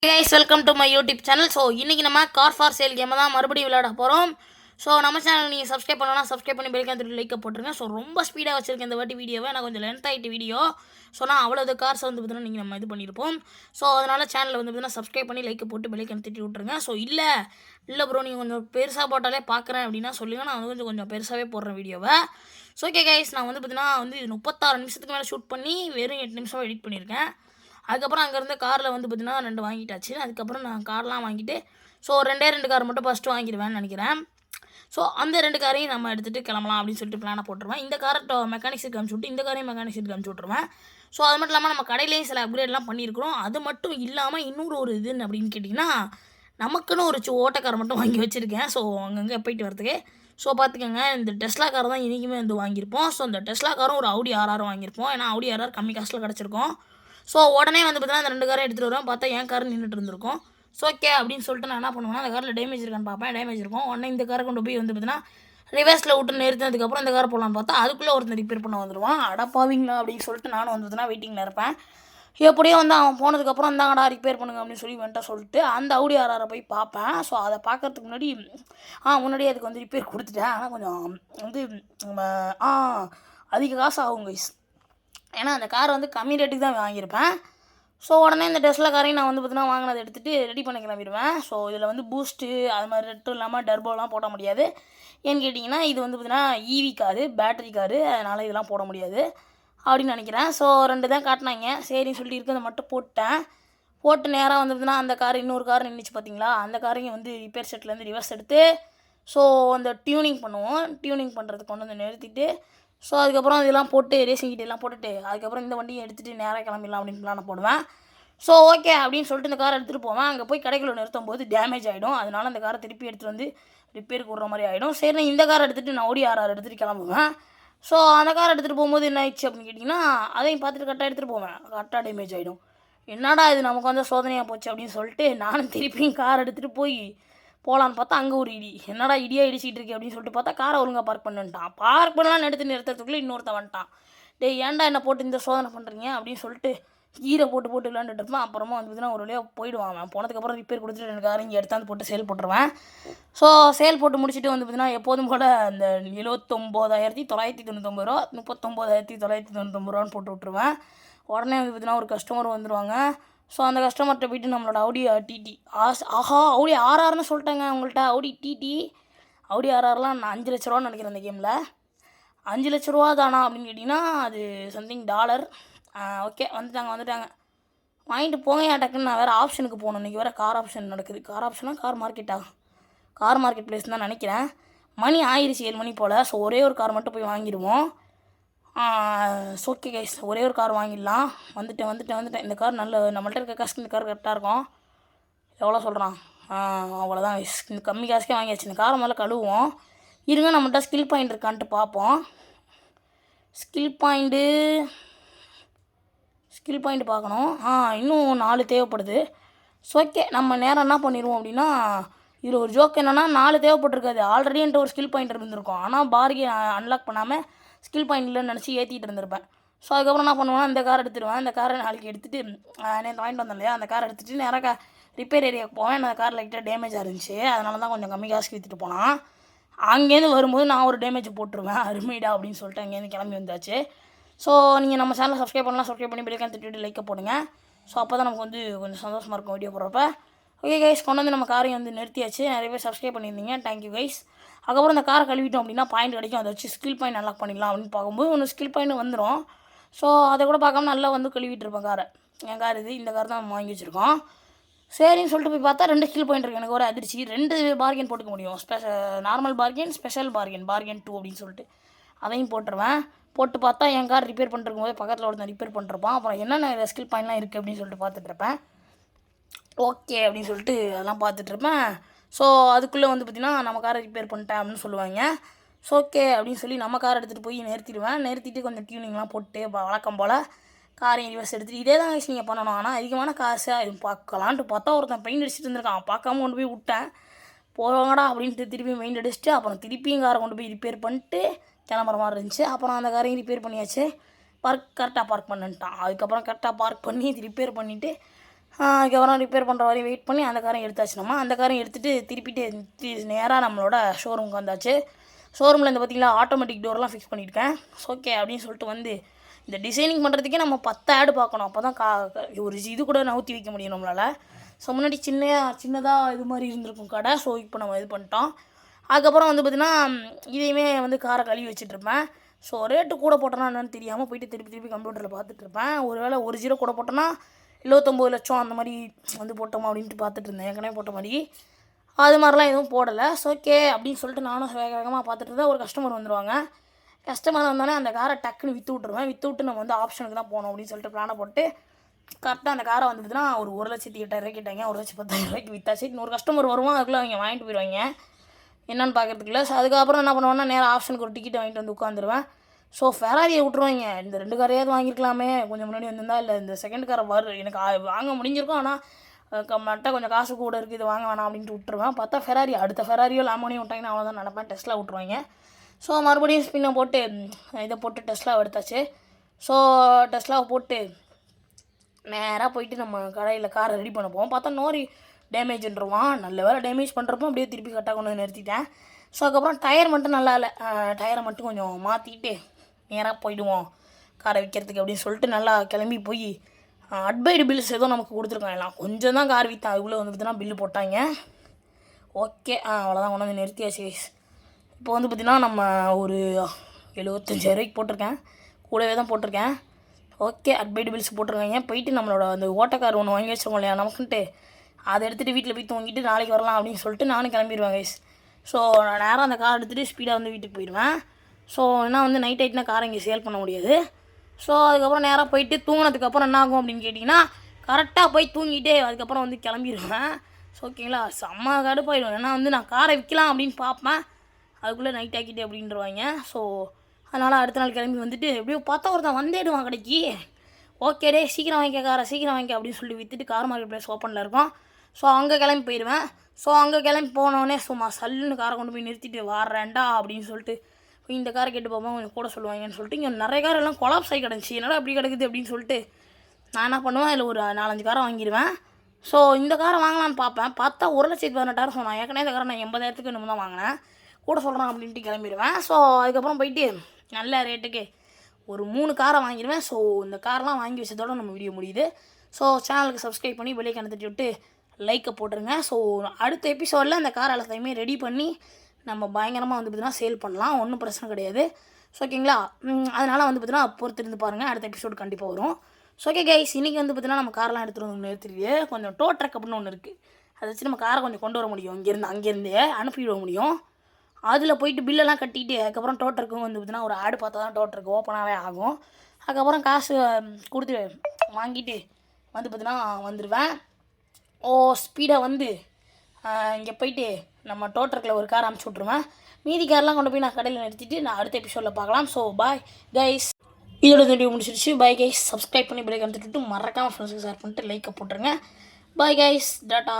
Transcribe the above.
Guys welcome to my YouTube channel. So இன்றைக்கி நம்ம car for sale கேமை தான் மறுபடியும் விளையாட போகிறோம். ஸோ நம்ம சேனல் நீங்கள் சப்ஸ்கிரைப் பண்ணலாம், சப்ஸ்கிரைப் பண்ணி பெல் ஐக்கான் லைக்கை போட்டுருங்க. ஸோ ரொம்ப ஸ்பீடாக வச்சிருக்கேன் இந்த வாட்டி வீடியோவை. நான் கொஞ்சம் லென்த் ஆகிட்டு வீடியோ. ஸோ நான் அவ்வளோ கார்ஸ் வந்து பார்த்தீங்கன்னா நீங்கள் நம்ம இது பண்ணியிருப்போம். ஸோ அதனால் சேனலில் வந்து பார்த்தீங்கன்னா சப்ஸ்கிரைப் பண்ணி லைக்கை போட்டு பெல் ஐக்கான் தட்டி விட்ருங்க. ஸோ இல்லை ப்ரோ நீங்கள் கொஞ்சம் பெருசாக போட்டாலே பார்க்குறேன் அப்படின்னா சொல்லுங்கள். நான் வந்து கொஞ்சம் பெருசாகவே போடுறேன் வீடியோவை. ஸோ ஓகே கைஸ், நான் வந்து பார்த்தீங்கன்னா வந்து 36 நிமிஷத்துக்கு மேலே ஷூட் பண்ணி வெறும் 8 நிமிஷம் எடிட் பண்ணியிருக்கேன். அதுக்கப்புறம் அங்கேருந்து காரில் வந்து பார்த்தீங்கன்னா 2 வாங்கிட்டாச்சு. அதுக்கப்புறம் நான் கார்லாம் வாங்கிட்டு ஸோ 2 கார் மட்டும் ஃபஸ்ட்டு வாங்கிடுவேன்னு நினைக்கிறேன். ஸோ அந்த 2 காரையும் நம்ம எடுத்துகிட்டு கிளம்பலாம் அப்படின்னு சொல்லிட்டு பிளானை போட்டுருவேன். இந்த காரை மெக்கானிக்ஸுக்கு அனுப்பிச்சி விட்டு இந்த காரையும் மெக்கானிக்ஸுக்கு அனுப்பிச்சி விட்ருவேன். ஸோ அது மட்டும் இல்லாமல் நம்ம கடையிலேயும் சில அப்கிரேட்லாம் பண்ணியிருக்கிறோம். அது மட்டும் இல்லாமல் இன்னொரு ஒரு இதுன்னு அப்படின்னு கேட்டிங்கன்னா நமக்குன்னு ஒரு ஓட்டக்காரை மட்டும் வாங்கி வச்சுருக்கேன். ஸோ அங்கங்கே போயிட்டு வரதுக்கு. ஸோ பார்த்துக்கோங்க, இந்த டெஸ்லா கார் தான் இன்றைக்குமே வந்து வாங்கியிருப்போம். ஸோ இந்த டெஸ்லா காரும் ஒரு Audi RR வாங்கியிருப்போம். ஏன்னா Audi RR கம்மி காஸ்ட்டில் கிடச்சிருக்கும். ஸோ உடனே வந்து பார்த்தீங்கன்னா அந்த 2 காரை எடுத்துகிட்டு வருவேன். பார்த்தா என் கார் நின்றுட்டு இருந்திருக்கும். ஸோ ஓகே அப்படின்னு சொல்லிட்டு நான் என்ன பண்ணுவேன்னா அந்த காரில் டேமேஜ் இருக்கான்னு பார்ப்பேன். டேமேஜ் இருக்கும். உடனே இந்த காரை கொண்டு போய் வந்து பார்த்தீங்கன்னா ரிவர்ஸில் விட்டு நிறுத்தினதுக்கப்புறம் இந்த காரை போகலான்னு பார்த்தா அதுக்குள்ளே ஒருத்தர் ரிப்பேர் பண்ண வந்துடுவான். அடப்பாவீங்களா அப்படின்னு சொல்லிட்டு நானும் வந்து பார்த்தீங்கன்னா வெயிட்டிங்கில் இருப்பேன். எப்படியோ வந்து அவன் போனதுக்கப்புறம் இந்தாங்கடா ரிப்பேர் பண்ணுங்க அப்படின்னு சொல்லி வந்துட்டா சொல்லிட்டு அந்த Audi RR போய் பார்ப்பேன். ஸோ அதை பார்க்கறதுக்கு முன்னாடி அதுக்கு வந்து ரிப்பேர் கொடுத்துட்டேன். ஆனால் கொஞ்சம் வந்து அதிக காசு ஆகும் கைஸ். ஏன்னா அந்த கார் வந்து கம்மி ரேட்டுக்கு தான் வாங்கியிருப்பேன். ஸோ உடனே இந்த டெஸ்லா காரையும் நான் வந்து பார்த்தீங்கன்னா வாங்கினதை எடுத்துகிட்டு ரெடி பண்ண கிளம்பிடுவேன். ஸோ இதில் வந்து பூஸ்ட்டு அது மாதிரி ரெட்டும் இல்லாமல் டர்போலாம் போட முடியாது. ஏன்னு கேட்டிங்கன்னா இது வந்து பார்த்தீங்கன்னா ஈவி காரு, பேட்டரி காரு, அதனால் இதெல்லாம் போட முடியாது அப்படின்னு நினைக்கிறேன். ஸோ 2 தான் காட்டினாங்க. சரின்னு சொல்லிட்டு இருக்கிறத மட்டும் போட்டு நேராக வந்து பார்த்தீங்கன்னா அந்த கார் இன்னொரு கார் நின்றுச்சு பார்த்தீங்களா, அந்த காரையும் வந்து ரிப்பேர் செட்லேருந்து ரிவர்ஸ் எடுத்து ஸோ அந்த டியூனிங் பண்ணுவோம். டியூனிங் பண்ணுறதுக்கு கொண்டு வந்து நிறுத்திட்டு ஸோ அதுக்கப்புறம் இதெல்லாம் போட்டு ரேசிங் கிட்டெல்லாம் போட்டுட்டு அதுக்கப்புறம் இந்த வண்டியை எடுத்துகிட்டு நேராக கிளம்பிடலாம் அப்படின்னு பிளான் போடுவேன். ஸோ ஓகே அப்படின்னு சொல்லிட்டு இந்த காரை எடுத்துகிட்டு போவேன். அங்கே போய் கடைக்குள்ள நிறுத்தும் போது டேமேஜ் ஆகிடும். அதனால் அந்த காரை திருப்பி எடுத்துகிட்டு வந்து ரிப்பேருக்கு விட்ற மாதிரி ஆகிடும். சரி நான் இந்த காரை எடுத்துகிட்டு நான் Audi RR எடுத்துகிட்டு கிளம்புவேன். ஸோ அந்த காரை எடுத்துகிட்டு போகும்போது என்ன ஆயிடுச்சு அப்படின்னு கேட்டிங்கன்னா அதையும் பார்த்துட்டு கரெக்டாக எடுத்துகிட்டு போவேன். கரெக்டாக டேமேஜ் ஆகிடும். என்னடா இது நமக்கு வந்து சோதனையாக போச்சு அப்படின்னு சொல்லிட்டு நானும் திருப்பியும் கார் எடுத்துகிட்டு போய் போகலான்னு பார்த்தா அங்கே ஒரு இடி. என்னடா இடியாக இடிச்சிட்டு இருக்கு அப்படின்னு சொல்லிட்டு பார்த்தா காரை ஒழுங்காக பார்க் பண்ணிட்டான். பார்க் பண்ணலான்னு எடுத்து நிறுத்துறதுக்குள்ளே இன்னொருத்தன் வந்துட்டான். டேய் ஏன்டா என்ன போட்டு இந்த சோதனை பண்ணுறீங்க அப்படின்னு சொல்லிட்டு கீரை போட்டு விளாண்டுட்டு இருப்பேன். அப்புறமா வந்து பார்த்தீங்கன்னா ஒரு வழியாக போயிடுவான். அவன் போனதுக்கப்புறம் ரிப்பேர் கொடுத்துட்டு எனக்கு காரை இங்கே எடுத்தாந்து போட்டு சேல் போட்டுருவேன். ஸோ சேல் போட்டு முடிச்சுட்டு வந்து பார்த்தீங்கன்னா எப்போதும் கூட அந்த 79,999 ரூபா 39,999 போட்டு விட்ருவேன். உடனே வந்து பார்த்தீங்கன்னா ஒரு கஸ்டமர் வந்துடுவாங்க. ஸோ அந்த கஸ்டமர்கிட்ட போய்ட்டு நம்மளோட Audi TT Audi RRன்னு சொல்லிட்டேங்க உங்கள்கிட்ட. Audi TT Audi RRலாம் நான் 5 லட்ச ரூபான்னு நினைக்கிறேன் அந்த கேமில். 5 லட்ச ரூபா தானா அப்படின்னு கேட்டிங்கன்னா அது சம்திங் டாலர். ஓகே வந்துட்டாங்க. வாங்கிட்டு போங்க டக்குன்னு. நான் வேறு ஆப்ஷனுக்கு போகணும். இன்றைக்கி வேறு கார் ஆப்ஷன் நடக்குது. கார் ஆப்ஷனாக கார் மார்க்கெட்டா? கார் மார்க்கெட் பிளேஸ் தான் நினைக்கிறேன். மணி ஆயிடுச்சு 7 மணி போல். ஸோ ஒரே ஒரு கார் மட்டும் போய் வாங்கிடுவோம். ஓகே கைஸ், ஒரே ஒரு கார் வாங்கிடலாம். வந்துட்டேன். இந்த கார் நம்மள்ட்ட இருக்க காசுக்கு இந்த கார் கரெக்டாக இருக்கும். எவ்வளோ சொல்கிறான்? அவ்வளோதான் கைஸ். இந்த கம்மி காசுக்கே வாங்கியாச்சு. இந்த காரை முதல்ல கழுவுவோம். இருங்க, நம்மள்ட்ட ஸ்கில் பாயிண்ட் இருக்கான்ட்டு பார்ப்போம். ஸ்கில் பாயிண்ட் பார்க்கணும். இன்னும் 4 தேவைப்படுது. ஸோ ஓகே, நம்ம நேரம் என்ன பண்ணிடுவோம் அப்படின்னா இதில் ஒரு ஜோக் என்னென்னா 4 தேவைப்பட்டிருக்காது. ஆல்ரெடி என்கிட்ட ஒரு ஸ்கில் பாயிண்ட் இருந்திருக்கும். ஆனால் பார்கெயின் அன்லாக் பண்ணாமல் ஸ்கில் பாயிண்ட் இல்லைன்னு நினச்சி ஏற்றிட்டு இருந்திருப்பேன். ஸோ அதுக்கப்புறம் என்ன பண்ணுவேன்னா இந்த காரை எடுத்துடுவேன். இந்த காரை நாளைக்கு எடுத்துகிட்டு நேற்று வாங்கிட்டு வந்தேன் இல்லையா, அந்த காரை எடுத்துகிட்டு நேராக ரிப்பேர் ஏரியாவுக்கு போவேன். அந்த கார் லைட்டாக டேமேஜாக இருந்துச்சு. அதனால தான் கொஞ்சம் கம்மி காசுக்கு விற்றுட்டு போனான். அங்கேருந்து வரும்போது நான் ஒரு டேமேஜ் போட்டுருவேன். அருமைடா அப்படின்னு சொல்லிட்டு அங்கேருந்து கிளம்பி வந்தாச்சு. ஸோ நீங்கள் நம்ம சேனலை சப்ஸ்கிரைப் பண்ணி பெல் ஐக்கான் தட்டிட்டு லைக்கை போடுங்க. ஸோ அப்போ தான் நமக்கு வந்து கொஞ்சம் சந்தோஷமாக இருக்கும் வீடியோ போடுறப்ப. ஓகே கைஸ், கொண்டு வந்து நம்ம காரையும் வந்து நிறுத்தியாச்சு. நிறைய பேர் சப்ஸ்கிரைப் பண்ணியிருந்தீங்க, தேங்க்யூ கைஸ். அதுக்கப்புறம் இந்த காரை கழுவிட்டோம் அப்படின்னா பாயிண்ட் கிடைக்கும். அதை வச்சு ஸ்கில் பாயிண்ட் அன்லாக் பண்ணிக்கலாம் அப்படின்னு பார்க்கும்போது ஒன்று ஸ்கில் பாயிண்ட் வந்துடும். ஸோ அதை கூட பார்க்காம நல்லா வந்து கழுவிட்டு இருப்பேன் காரை. என் கார் இந்த கார் தான் நம்ம வாங்கி வச்சுருக்கோம். சரின்னு சொல்லிட்டு போய் பார்த்தா 2 ஸ்கில் பாயிண்ட் இருக்குது. எனக்கு ஒரு அதிர்ச்சி. 2 பார்கெயின் போட்டுக்க முடியும். நார்மல் பார்கெயின், ஸ்பெஷல் பார்கெயின் 2 அப்படின்னு சொல்லிட்டு அதையும் போட்டுருவேன். போட்டு பார்த்தா என் கார் ரிப்பேர் பண்ணிருக்கும் போது பக்கத்தில் ஒருத்தன் ரிப்பேர் பண்ணிருப்பான். அப்புறம் என்னென்ன ஸ்கில் பாயிண்ட்லாம் இருக்குது அப்படின்னு சொல்லிட்டு பார்த்துட்ருப்பேன். ஓகே அப்படின்னு சொல்லிட்டு அதெல்லாம் பார்த்துட்ருப்பேன். ஸோ அதுக்குள்ளே வந்து பார்த்திங்கன்னா நம்ம காரை ரிப்பேர் பண்ணிட்டேன் அப்படின்னு சொல்லுவாங்க. ஸோ ஓகே அப்படின்னு சொல்லி நம்ம காரை எடுத்துகிட்டு போய் நிறுத்திட்டு கொஞ்சம் டியூனிங்லாம் போட்டு வழக்கம் போல் காரையும் ரிவர்ஸ் எடுத்துகிட்டு இதே தான் நீங்கள் பண்ணணும். ஆனால் அதிகமான காசு அது பார்க்கலான்ட்டு பார்த்தா ஒருத்தன் பெயிண்ட் அடிச்சுட்டு இருந்திருக்கான். பார்க்காம கொண்டு போய் விட்டேன். போவாங்கடா அப்படின்ட்டு திருப்பி பெயிண்ட் அடிச்சுட்டு அப்புறம் திருப்பியும் காரை கொண்டு போய் ரிப்பேர் பண்ணிட்டு கிளம்புற மாதிரி இருந்துச்சு. அப்புறம் அந்த காரையும் ரிப்பேர் பண்ணியாச்சு. கரெக்டாக பார்க் பண்ணிட்டான். அதுக்கப்புறம் கரெக்டாக பார்க் பண்ணி இது ரிப்பேர் பண்ணிவிட்டு அதுக்கப்புறம் ரிப்பேர் பண்ணுற வரையும் வெயிட் பண்ணி அந்த காரையும் எடுத்தாச்சு. நம்ம அந்த காரையும் எடுத்துகிட்டு திருப்பிட்டு நேராக நம்மளோட ஷோரூமுக்கு வந்தாச்சு. ஷோரூமில் இந்த பார்த்திங்களா ஆட்டோமேட்டிக் டோர்லாம் ஃபிக்ஸ் பண்ணியிருக்கேன். ஓகே அப்படின்னு சொல்லிட்டு வந்து இந்த டிசைனிங் பண்ணுறதுக்கே நம்ம 10 ஆடு பார்க்கணும். அப்போ தான் ஒரு இது கூட நவுத்தி வைக்க முடியும் நம்மளால். ஸோ முன்னாடி சின்னதாக இது மாதிரி இருந்திருக்கும் கடை. ஸோ இப்போ நம்ம இது பண்ணிட்டோம். அதுக்கப்புறம் வந்து பார்த்திங்கன்னா இதையுமே வந்து காரை கழுவி வச்சுட்ருப்பேன். ஸோ ரேட்டு கூட போட்டோன்னா என்னன்னு தெரியாமல் போய்ட்டு திருப்பி கம்ப்யூட்டரில் பார்த்துட்ருப்பேன். ஒரு வேளை 1 0 கூட போட்டோன்னா 79 லட்சம் அந்த மாதிரி வந்து போட்டோமா அப்படின்ட்டு பார்த்துட்டு இருந்தேன். ஏற்கனவே போட்ட மாதிரி அது மாதிரிலாம் எதுவும் போடலை. ஸோ ஓகே அப்படின்னு சொல்லிட்டு நானும் வேகமாக பார்த்துட்டு இருந்தேன். ஒரு கஸ்டமர் வந்துடுவாங்க. கஸ்டமர் வந்தோடனே அந்த காரை டக்குன்னு விற்று விட்டு நம்ம வந்து ஆப்ஷனுக்கு தான் போகணும் அப்படின்னு சொல்லிட்டு பிளானை போட்டு கரெக்டாக அந்த காரை வந்துட்டுனா ஒரு 1,08,000 கேட்டாங்க. 1,10,000 விற்றாச்சு. இன்னொரு கஸ்டமர் வருவான். அதுக்குள்ளே அவங்க வாங்கிட்டு போயிடுவாங்க என்னென்னு பார்க்குறதுக்குள்ள. ஸோ அதுக்கப்புறம் என்ன பண்ணுவேன்னா நேராக ஆப்ஷனுக்கு ஒரு டிக்கெட் வாங்கிட்டு வந்து உட்காந்துருவேன். ஸோ ஃபெராரியை விட்ருவாங்க. இந்த 2 காரையாவது வாங்கியிருக்கலாமே கொஞ்சம் முன்னாடி வந்திருந்தா. இல்லை இந்த செகண்ட் காரை எனக்கு வாங்க முடிஞ்சிருக்கும். ஆனால் மட்டும் கொஞ்சம் காசு கூட இருக்குது, இது வாங்க வேணாம் அப்படின்ட்டு விட்டுருவேன். பார்த்தா ஃபெராரி அடுத்த ஃபெராரியோ லாமோனியும் விட்டாங்கன்னா அவ்வளோதான் நினைப்பேன். டெஸ்லா விட்ருவாங்க. ஸோ மறுபடியும் ஸ்பின்னை போட்டு இதை போட்டு டெஸ்லாவை எடுத்தாச்சு. ஸோ டெஸ்லாவை போட்டு நேராக போயிட்டு நம்ம கடையில் காரை ரெடி பண்ண போவோம். பார்த்தா நோரி டேமேஜ்ன்றுவான். நல்ல வேலை டேமேஜ் பண்ணுறப்போ அப்படியே திருப்பி கரெக்டாக கொண்டு வந்து நிறுத்திட்டேன். ஸோ அதுக்கப்புறம் டயர் மட்டும் நல்லா இல்லை. டயரை மட்டும் கொஞ்சம் மாற்றிட்டு நேராக போயிடுவோம் காரை விற்கிறதுக்கு அப்படின்னு சொல்லிட்டு நல்லா கிளம்பி போய் அட்வைடு பில்ஸ் ஏதோ நமக்கு கொடுத்துருக்காங்க. எல்லாம் கொஞ்சம் தான் கார் விற்றேன். அதுக்குள்ளே வந்து பார்த்தீங்கன்னா பில்லு போட்டாங்க. ஓகே அவ்வளோதான் கொண்டு வந்து நிறுத்தியாச்சு. இப்போ வந்து பார்த்திங்கன்னா நம்ம ஒரு 75,000 போட்டிருக்கேன். கூடவே தான் போட்டிருக்கேன். ஓகே அட்வைடு பில்ஸ் போட்டிருக்காங்க. போயிட்டு நம்மளோட அந்த ஓட்டக்கார் ஒன்று வாங்கி வச்சிருக்கோம் இல்லையா நமக்குன்ட்டு, அதை எடுத்துகிட்டு வீட்டில் போய் தூங்கிட்டு நாளைக்கு வரலாம் அப்படின்னு சொல்லிட்டு நானும் கிளம்பிடுவேன் கைஸ். ஸோ நான் நேராக அந்த கார் எடுத்துகிட்டு ஸ்பீடாக வந்து வீட்டுக்கு போயிடுவேன். ஸோ ஏன்னா வந்து நைட் ஆகிட்டுனா காரை இங்கே சேல் பண்ண முடியாது. ஸோ அதுக்கப்புறம் நேராக போயிட்டு தூங்கினதுக்கப்புறம் என்ன ஆகும் அப்படின்னு கேட்டிங்கன்னா கரெக்டாக போய் தூங்கிட்டே அதுக்கப்புறம் வந்து கிளம்பிடுவேன். ஸோ ஓகேங்களா செம்ம கடுப்பாயிடும். ஏன்னா வந்து நான் காரை விற்கலாம் அப்படின்னு பார்ப்பேன். அதுக்குள்ளே நைட் ஆக்கிட்டு அப்படின்றவாங்க. ஸோ அதனால் அடுத்த நாள் கிளம்பி வந்துட்டு எப்படியோ பார்த்தா ஒருத்தன் வந்துடுவான் கடைக்கு. ஓகே டே சீக்கிரம் வாங்கிக்க காரை சீக்கிரம் வாங்கிக்க அப்படின்னு சொல்லி விற்றுட்டு கார் மார்க்கெட் பிளேஸ் ஓப்பனில் இருக்கும். ஸோ அங்கே கிளம்பி போயிடுவேன். ஸோ அங்கே கிளம்பி போனோடனே சும்மா சல்லுன்னு காரை கொண்டு போய் நிறுத்திட்டு வாரேன்டா அப்படின்னு சொல்லிட்டு இந்த காரை கேட்டு போகும்போது கொஞ்சம் கூட சொல்லுவாங்கன்னு சொல்லிட்டு இங்கே நிறைய கார் எல்லாம் கொலாப்ஸ் ஆகி கிடந்துச்சு. என்னடா அப்படி கிடக்குது அப்படின்னு சொல்லிட்டு நான் என்ன பண்ணுவேன், அதில் ஒரு 4-5 காரை வாங்கிடுவேன். ஸோ இந்த காரை வாங்கலான்னு பார்ப்பேன். பார்த்தா 1,18,000 சொன்னான். ஏற்கனவே இந்த காரை நான் 80,000க்கு இன்னும் தான் வாங்கினேன். கூட சொல்கிறேன் அப்படின்ட்டு கிளம்பிடுவேன். ஸோ அதுக்கப்புறம் போயிட்டு நல்ல ரேட்டுக்கு ஒரு 3 காரை வாங்கிடுவேன். ஸோ இந்த காரெலாம் வாங்கி வச்சதோடு நம்ம வீடியோ முடியுது. ஸோ சேனலுக்கு சப்ஸ்கிரைப் பண்ணி வெளியே கணத்துட்டு விட்டு லைக்கை போட்டுருங்க. ஸோ அடுத்த எபிசோடில் அந்த கார் எல்லாத்தையுமே ரெடி பண்ணி நம்ம பயங்கரமாக வந்து பார்த்திங்கன்னா சேல் பண்ணலாம். ஒன்றும் பிரச்சனை கிடையாது. ஸோ ஓகேங்களா அதனால் வந்து பார்த்திங்கன்னா பொறுத்திருந்து பாருங்கள். அடுத்த எபிசோடு கண்டிப்பாக வரும். ஸோ ஓகே கைஸ் இன்றைக்கி வந்து பார்த்திங்கன்னா நம்ம காரெலாம் எடுத்துகிட்டு கொஞ்சம் டோ ட்ரக் அப்படின்னு ஒன்று இருக்குது. அதை வச்சு நம்ம காரை கொஞ்சம் கொண்டு வர முடியும். அங்கேருந்தே அனுப்பிவிட முடியும். அதில் போயிட்டு பில்லெல்லாம் கட்டிட்டு அதுக்கப்புறம் டோ ட்ரக்கும் வந்து பார்த்திங்கன்னா ஒரு ஆடு பார்த்தா தான் டோ ட்ரக் ஓப்பனாகவே ஆகும். அதுக்கப்புறம் காசு கொடுத்து வாங்கிட்டு வந்து பார்த்திங்கன்னா வந்துடுவேன். ஸ்பீடாக வந்து இங்கே போயிட்டு நம்ம டோ ட்ரக்கில் ஒரு கார் அனுப்பிச்சி விட்ருவேன். மீதி கார்லாம் கொண்டு போய் நான் கடையில் நிறுத்திட்டு நான் அடுத்த எபிசோடில் பார்க்கலாம். ஸோ பாய் கைஸ், இதோட வீடியோ முடிச்சிருச்சு. பாய் கைஸ், சப்ஸ்கிரைப் பண்ணி பிள்ளைக்கு அனுப்பிட்டு மறக்காமல் ஃப்ரெண்ட்ஸுக்கு ஷேர் பண்ணிட்டு லைக்கை போட்டுருங்க. Bye guys, tata.